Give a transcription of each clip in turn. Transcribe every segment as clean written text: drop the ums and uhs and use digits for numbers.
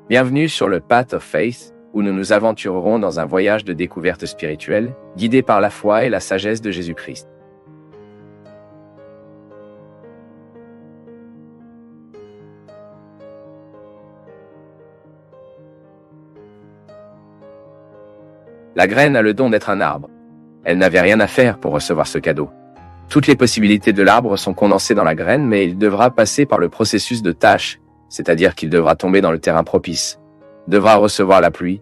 Bienvenue sur le Path of Faith, où nous nous aventurerons dans un voyage de découverte spirituelle, guidé par la foi et la sagesse de Jésus-Christ. La graine a le don d'être un arbre. Elle n'avait rien à faire pour recevoir ce cadeau. Toutes les possibilités de l'arbre sont condensées dans la graine, mais il devra passer par le processus de tâche, c'est-à-dire qu'il devra tomber dans le terrain propice, devra recevoir la pluie,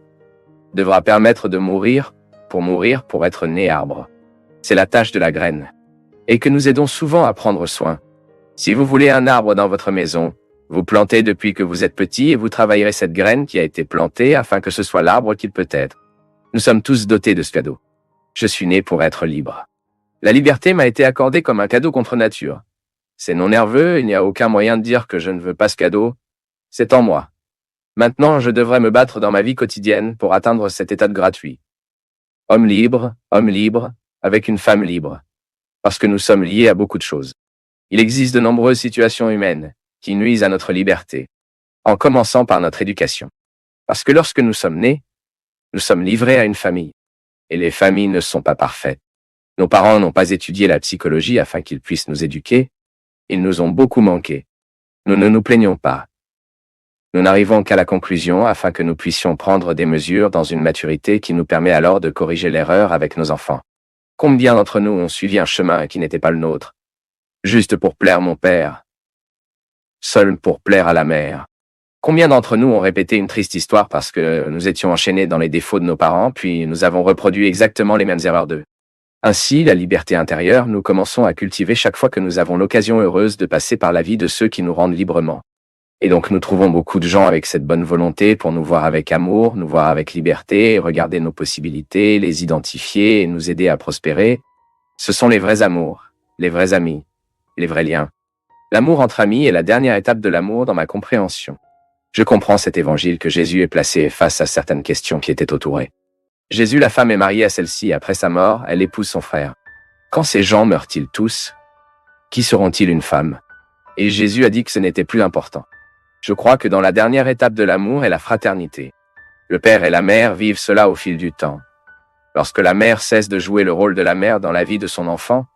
devra permettre de mourir pour être né arbre. C'est la tâche de la graine. Et que nous aidons souvent à prendre soin. Si vous voulez un arbre dans votre maison, vous plantez depuis que vous êtes petit et vous travaillerez cette graine qui a été plantée afin que ce soit l'arbre qu'il peut être. Nous sommes tous dotés de ce cadeau. Je suis né pour être libre. La liberté m'a été accordée comme un cadeau contre nature. C'est non nerveux, il n'y a aucun moyen de dire que je ne veux pas ce cadeau. C'est en moi. Maintenant, je devrais me battre dans ma vie quotidienne pour atteindre cet état de gratuit. Homme libre, avec une femme libre. Parce que nous sommes liés à beaucoup de choses. Il existe de nombreuses situations humaines qui nuisent à notre liberté, en commençant par notre éducation. Parce que lorsque nous sommes nés, nous sommes livrés à une famille. Et les familles ne sont pas parfaites. Nos parents n'ont pas étudié la psychologie afin qu'ils puissent nous éduquer. Ils nous ont beaucoup manqué. Nous ne nous plaignons pas. Nous n'arrivons qu'à la conclusion afin que nous puissions prendre des mesures dans une maturité qui nous permet alors de corriger l'erreur avec nos enfants. Combien d'entre nous ont suivi un chemin qui n'était pas le nôtre, juste pour plaire mon père, seul pour plaire à la mère? Combien d'entre nous ont répété une triste histoire parce que nous étions enchaînés dans les défauts de nos parents, puis nous avons reproduit exactement les mêmes erreurs d'eux? Ainsi, la liberté intérieure, nous commençons à cultiver chaque fois que nous avons l'occasion heureuse de passer par la vie de ceux qui nous rendent librement. Et donc nous trouvons beaucoup de gens avec cette bonne volonté pour nous voir avec amour, nous voir avec liberté, regarder nos possibilités, les identifier et nous aider à prospérer. Ce sont les vrais amours, les vrais amis, les vrais liens. L'amour entre amis est la dernière étape de l'amour dans ma compréhension. Je comprends cet évangile que Jésus est placé face à certaines questions qui étaient autourées. Jésus, la femme, est mariée à celle-ci. Après sa mort, elle épouse son frère. Quand ces gens meurent-ils tous? Qui seront-ils une femme? Et Jésus a dit que ce n'était plus important. Je crois que dans la dernière étape de l'amour est la fraternité. Le père et la mère vivent cela au fil du temps. Lorsque la mère cesse de jouer le rôle de la mère dans la vie de son enfant,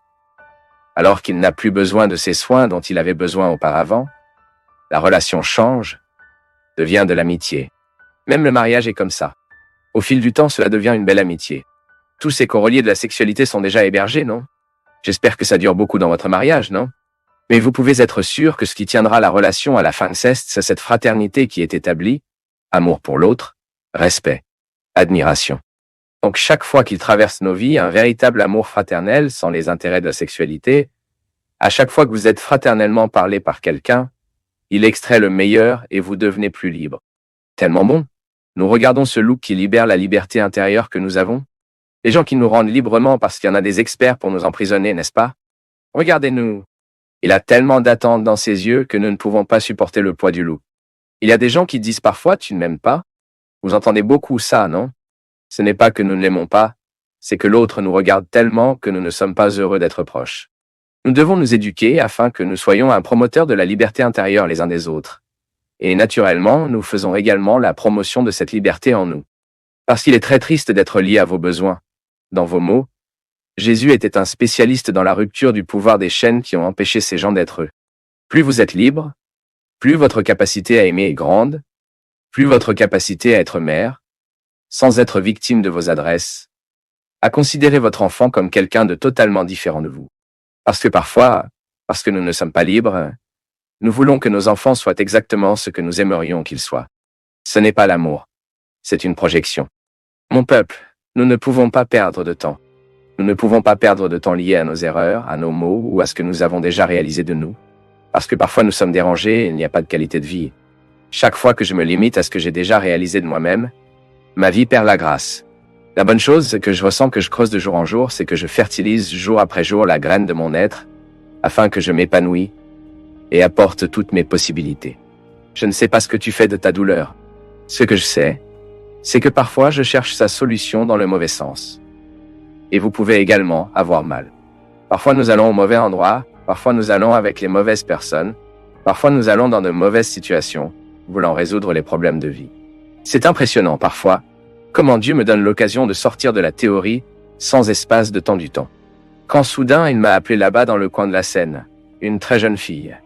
alors qu'il n'a plus besoin de ces soins dont il avait besoin auparavant, la relation change, devient de l'amitié. Même le mariage est comme ça. Au fil du temps, cela devient une belle amitié. Tous ces corolliers de la sexualité sont déjà hébergés, non? J'espère que ça dure beaucoup dans votre mariage, non? Mais vous pouvez être sûr que ce qui tiendra la relation à la fin de ceste, c'est cette fraternité qui est établie, amour pour l'autre, respect, admiration. Donc chaque fois qu'il traverse nos vies, un véritable amour fraternel, sans les intérêts de la sexualité, à chaque fois que vous êtes fraternellement parlé par quelqu'un, il extrait le meilleur et vous devenez plus libre. Tellement bon. Nous regardons ce look qui libère la liberté intérieure que nous avons. Les gens qui nous rendent librement parce qu'il y en a des experts pour nous emprisonner, n'est-ce pas? Regardez-nous. Il a tellement d'attentes dans ses yeux que nous ne pouvons pas supporter le poids du loup. Il y a des gens qui disent parfois « tu ne m'aimes pas ». Vous entendez beaucoup ça, non? Ce n'est pas que nous ne l'aimons pas, c'est que l'autre nous regarde tellement que nous ne sommes pas heureux d'être proches. Nous devons nous éduquer afin que nous soyons un promoteur de la liberté intérieure les uns des autres. Et naturellement, nous faisons également la promotion de cette liberté en nous. Parce qu'il est très triste d'être lié à vos besoins. Dans vos mots, Jésus était un spécialiste dans la rupture du pouvoir des chaînes qui ont empêché ces gens d'être eux. Plus vous êtes libre, plus votre capacité à aimer est grande, plus votre capacité à être mère, sans être victime de vos adresses, à considérer votre enfant comme quelqu'un de totalement différent de vous. Parce que parfois, parce que nous ne sommes pas libres, nous voulons que nos enfants soient exactement ce que nous aimerions qu'ils soient. Ce n'est pas l'amour, c'est une projection. Mon peuple, nous ne pouvons pas perdre de temps. Nous ne pouvons pas perdre de temps lié à nos erreurs, à nos maux ou à ce que nous avons déjà réalisé de nous. Parce que parfois nous sommes dérangés et il n'y a pas de qualité de vie. Chaque fois que je me limite à ce que j'ai déjà réalisé de moi-même, ma vie perd la grâce. La bonne chose que je ressens que je creuse de jour en jour, c'est que je fertilise jour après jour la graine de mon être, afin que je m'épanouisse et apporte toutes mes possibilités. Je ne sais pas ce que tu fais de ta douleur. Ce que je sais, c'est que parfois je cherche sa solution dans le mauvais sens. Et vous pouvez également avoir mal. Parfois nous allons au mauvais endroit, parfois nous allons avec les mauvaises personnes, parfois nous allons dans de mauvaises situations, voulant résoudre les problèmes de vie. C'est impressionnant parfois, comment Dieu me donne l'occasion de sortir de la théorie sans espace de temps du temps. Quand soudain il m'a appelé là-bas dans le coin de la Seine, une très jeune fille.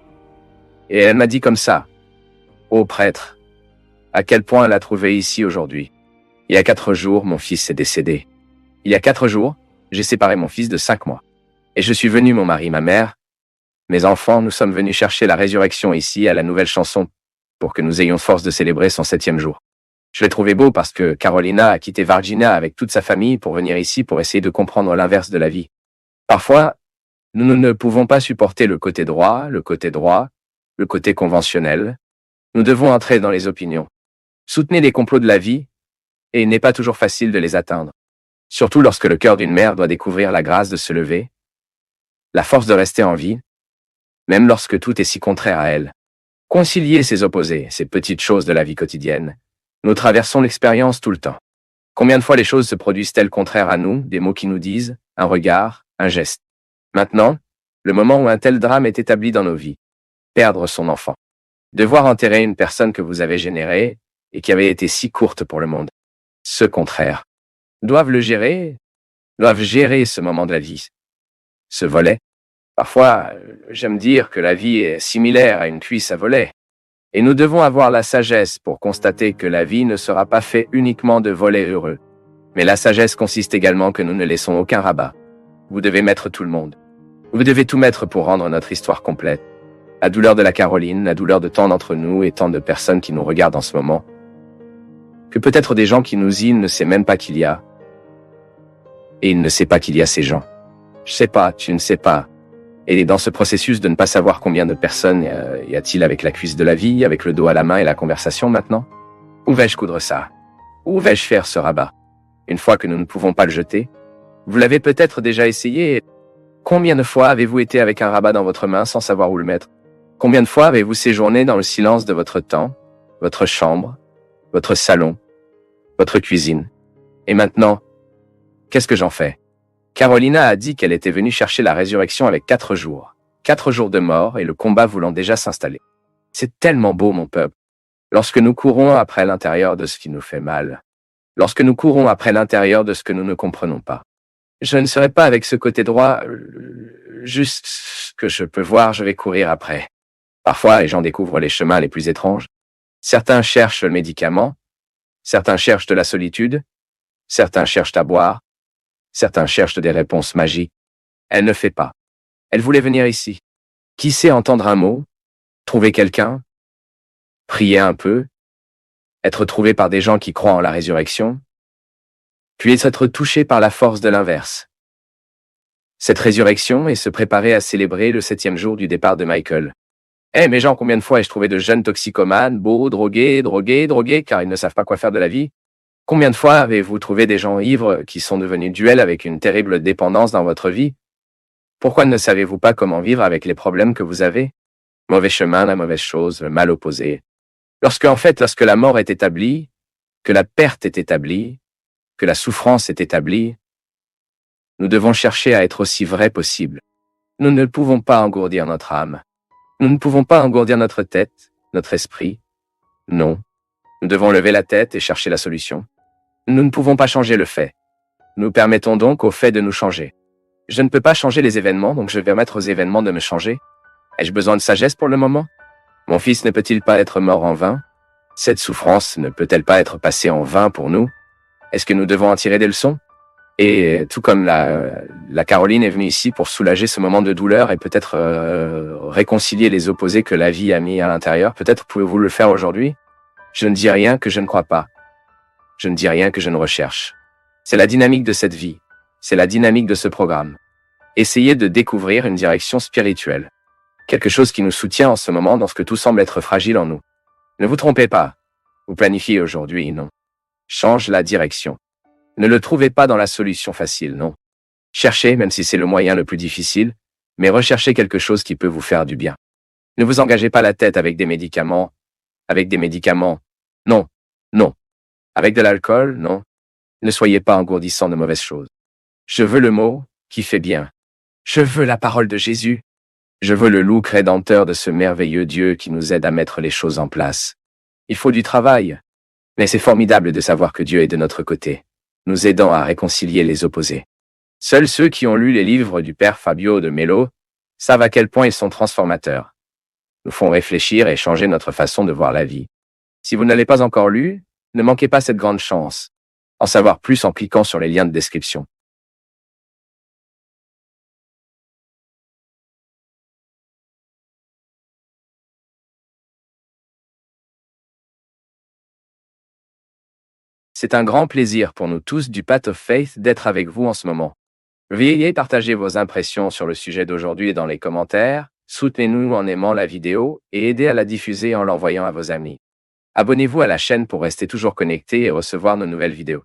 Et elle m'a dit comme ça, « Ô prêtre, à quel point elle a trouvé ici aujourd'hui. Il y a 4 jours, mon fils est décédé. Il y a 4 jours, j'ai séparé mon fils de 5 mois. Et je suis venu, mon mari, ma mère, mes enfants, nous sommes venus chercher la résurrection ici à la nouvelle chanson pour que nous ayons force de célébrer son 7e jour. Je l'ai trouvé beau parce que Carolina a quitté Virginia avec toute sa famille pour venir ici pour essayer de comprendre l'inverse de la vie. Parfois, nous ne pouvons pas supporter le côté droit, le côté conventionnel. Nous devons entrer dans les opinions. Soutenez les complots de la vie, et il n'est pas toujours facile de les atteindre. Surtout lorsque le cœur d'une mère doit découvrir la grâce de se lever, la force de rester en vie, même lorsque tout est si contraire à elle. Concilier ces opposés, ces petites choses de la vie quotidienne. Nous traversons l'expérience tout le temps. Combien de fois les choses se produisent-elles contraires à nous, des mots qui nous disent, un regard, un geste. Maintenant, le moment où un tel drame est établi dans nos vies. Perdre son enfant. Devoir enterrer une personne que vous avez générée et qui avait été si courte pour le monde. Ce contraire. Doivent gérer ce moment de la vie. Ce volet. Parfois, j'aime dire que la vie est similaire à une cuisse à volet. Et nous devons avoir la sagesse pour constater que la vie ne sera pas faite uniquement de volets heureux. Mais la sagesse consiste également que nous ne laissons aucun rabat. Vous devez mettre tout le monde. Vous devez tout mettre pour rendre notre histoire complète. La douleur de la Caroline, la douleur de tant d'entre nous et tant de personnes qui nous regardent en ce moment. Que peut-être des gens qui nous ne savent même pas qu'il y a. Et il ne sait pas qu'il y a ces gens. Je sais pas, tu ne sais pas. Et dans ce processus de ne pas savoir combien de personnes y a-t-il avec la cuisse de la vie, avec le dos à la main et la conversation maintenant? Où vais-je coudre ça? Où vais-je faire ce rabat? Une fois que nous ne pouvons pas le jeter? Vous l'avez peut-être déjà essayé. Combien de fois avez-vous été avec un rabat dans votre main sans savoir où le mettre? Combien de fois avez-vous séjourné dans le silence de votre temps, votre chambre, votre salon, votre cuisine? Et maintenant, qu'est-ce que j'en fais? Carolina a dit qu'elle était venue chercher la résurrection avec 4 jours. 4 jours de mort et le combat voulant déjà s'installer. C'est tellement beau, mon peuple. Lorsque nous courons après l'intérieur de ce qui nous fait mal. Lorsque nous courons après l'intérieur de ce que nous ne comprenons pas. Je ne serai pas avec ce côté droit, juste ce que je peux voir, je vais courir après. Parfois, les gens découvrent les chemins les plus étranges. Certains cherchent le médicament. Certains cherchent de la solitude. Certains cherchent à boire. Certains cherchent des réponses magiques. Elle ne fait pas. Elle voulait venir ici. Qui sait entendre un mot? Trouver quelqu'un? Prier un peu? Être trouvé par des gens qui croient en la résurrection? Puis être touché par la force de l'inverse. Cette résurrection et se préparer à célébrer le 7e jour du départ de Michael. Mes gens, combien de fois ai-je trouvé de jeunes toxicomanes, beaux, drogués, car ils ne savent pas quoi faire de la vie? Combien de fois avez-vous trouvé des gens ivres qui sont devenus duels avec une terrible dépendance dans votre vie? Pourquoi ne savez-vous pas comment vivre avec les problèmes que vous avez? Mauvais chemin, la mauvaise chose, le mal opposé. Lorsque la mort est établie, que la perte est établie, que la souffrance est établie, nous devons chercher à être aussi vrais possible. Nous ne pouvons pas engourdir notre âme. Nous ne pouvons pas engourdir notre tête, notre esprit. Non. Nous devons lever la tête et chercher la solution. Nous ne pouvons pas changer le fait. Nous permettons donc au fait de nous changer. Je ne peux pas changer les événements, donc je vais permettre aux événements de me changer. Ai-je besoin de sagesse pour le moment? Mon fils ne peut-il pas être mort en vain? Cette souffrance ne peut-elle pas être passée en vain pour nous? Est-ce que nous devons en tirer des leçons? Et tout comme la Caroline est venue ici pour soulager ce moment de douleur et peut-être réconcilier les opposés que la vie a mis à l'intérieur, peut-être pouvez-vous le faire aujourd'hui? Je ne dis rien que je ne crois pas. Je ne dis rien que je ne recherche. C'est la dynamique de cette vie. C'est la dynamique de ce programme. Essayez de découvrir une direction spirituelle. Quelque chose qui nous soutient en ce moment dans ce que tout semble être fragile en nous. Ne vous trompez pas. Vous planifiez aujourd'hui, non. Change la direction. Ne le trouvez pas dans la solution facile, non. Cherchez, même si c'est le moyen le plus difficile, mais recherchez quelque chose qui peut vous faire du bien. Ne vous engagez pas la tête avec des médicaments. Avec des médicaments. Non. Non. Avec de l'alcool, non. Ne soyez pas engourdissant de mauvaises choses. Je veux le mot qui fait bien. Je veux la parole de Jésus. Je veux le look rédempteur de ce merveilleux Dieu qui nous aide à mettre les choses en place. Il faut du travail. Mais c'est formidable de savoir que Dieu est de notre côté, nous aidant à réconcilier les opposés. Seuls ceux qui ont lu les livres du père Fabio de Mello savent à quel point ils sont transformateurs, nous font réfléchir et changer notre façon de voir la vie. Si vous ne l'avez pas encore lu, ne manquez pas cette grande chance. En savoir plus en cliquant sur les liens de description. C'est un grand plaisir pour nous tous du Path of Faith d'être avec vous en ce moment. Veuillez partager vos impressions sur le sujet d'aujourd'hui dans les commentaires, soutenez-nous en aimant la vidéo et aidez à la diffuser en l'envoyant à vos amis. Abonnez-vous à la chaîne pour rester toujours connecté et recevoir nos nouvelles vidéos.